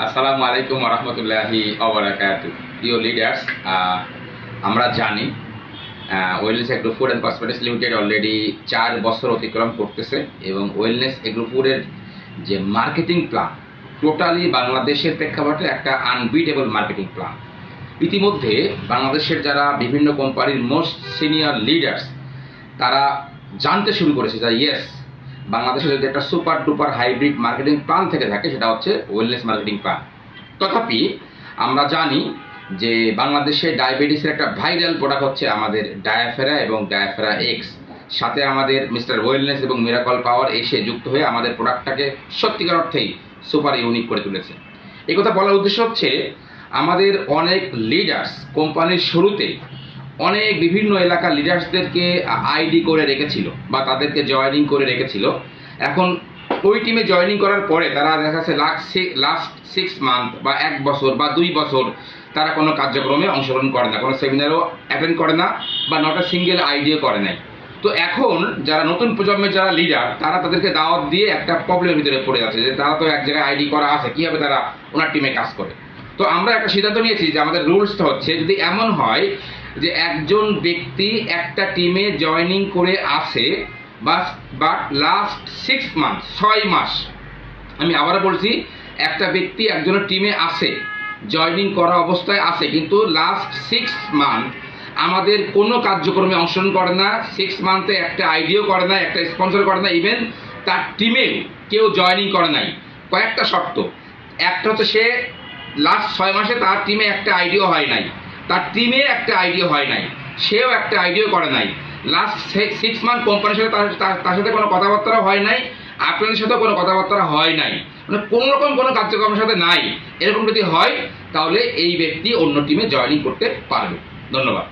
আসসালামু আলাইকুম ওয়া রাহমাতুল্লাহি ওয়া বারাকাতুহু। প্রিয় লিডার্স, আমরা জানি wellness agro food and cosmetics limited already 4 বছর অতিক্রম করতেছে এবং ওয়েলনেস এগ্রো ফুডের যে মার্কেটিং প্ল্যান টোটালি বাংলাদেশের প্রেক্ষাপটে একটা আনবিটেবল মার্কেটিং প্ল্যান। ইতিমধ্যে বাংলাদেশের যারা বিভিন্ন কোম্পানির মোস্ট সিনিয়র লিডার্স তারা জানতে শুরু করেছে যে ইয়েস, বাংলাদেশে যদি একটা super duper hybrid marketing plan থেকে থাকে সেটা হচ্ছে ওয়েলনেস মার্কেটিং প্ল্যান। তথাপি আমরা জানি যে বাংলাদেশে ডায়াবেটিসের একটা ভাইরাল প্রোডাক্ট হচ্ছে আমাদের ডায়াফেরা এবং ডায়াফেরা এক্স, সাথে আমাদের মিস্টার ওয়েলনেস এবং মিরাকল পাওয়ার এসে যুক্ত হয়ে আমাদের প্রোডাক্টটাকে সত্যিকার অর্থেই সুপার ইউনিক করে তুলেছে। এই কথা বলার উদ্দেশ্য হচ্ছে আমাদের অনেক লিডার্স কোম্পানির শুরুতে অনেক বিভিন্ন এলাকার লিডার্সদেরকে আইডি করে রেখেছিল বা তাদেরকে জয়েনিং করে রেখেছিল। এখন ওই টিমে জয়েনিং করার পরে তারা দেখা যাচ্ছে লাস্ট 6 মান্থ বা 1 বছর বা 2 বছর তারা কোনো কার্যক্রমে অংশগ্রহণ করে না, কোনো সেমিনারও অ্যাটেন্ড করে না বা নট আ সিঙ্গেল আইডিও করে নাই। তো এখন যারা নতুন প্রজন্মের যারা লিডার তারা তাদেরকে দাওয়াত দিয়ে একটা প্রবলেমের ভিতরে পড়ে যাচ্ছে যে তারা তো এক জায়গায় আইডি করা আছে, কীভাবে তারা ওনার টিমে কাজ করে। তো আমরা একটা সিদ্ধান্ত নিয়েছি যে আমাদের রুলসটা হচ্ছে যদি এমন হয় যে একজন ব্যক্তি একটা টিমে জয়েনিং করে আসে বাট লাস্ট 6 মান্থ 6 মাস, আমি আবারও বলছি, একটা ব্যক্তি একজনের টিমে আসে, জয়েনিং করা অবস্থায় আসে, কিন্তু লাস্ট 6 মান্থ আমাদের কোনো কার্যক্রমে অংশগ্রহণ করে না, 6 মান্থে একটা আইডিও করে না, একটা স্পন্সর করে না, ইভেন তার টিমে কেউ জয়েনিং করে নাই। কয়েকটা শর্ত। একটা হচ্ছে সে লাস্ট 6 মাসে তার টিমে একটা আইডিও হয় নাই, তার টিমে একটা আইডিও হয় নাই, সেও একটা আইডিও করে নাই, লাস্ট 6 মান্থ কোম্পানির সাথে তার সাথে কোনো কথাবার্তা হয় নাই, আপনাদের সাথেও কোনো কথাবার্তা হয় নাই, মানে কোনো রকম কোনো কার্যক্রমের সাথে নাই, এরকম যদি হয় তাহলে এই ব্যক্তি অন্য টিমে জয়েনিং করতে পারবে। ধন্যবাদ।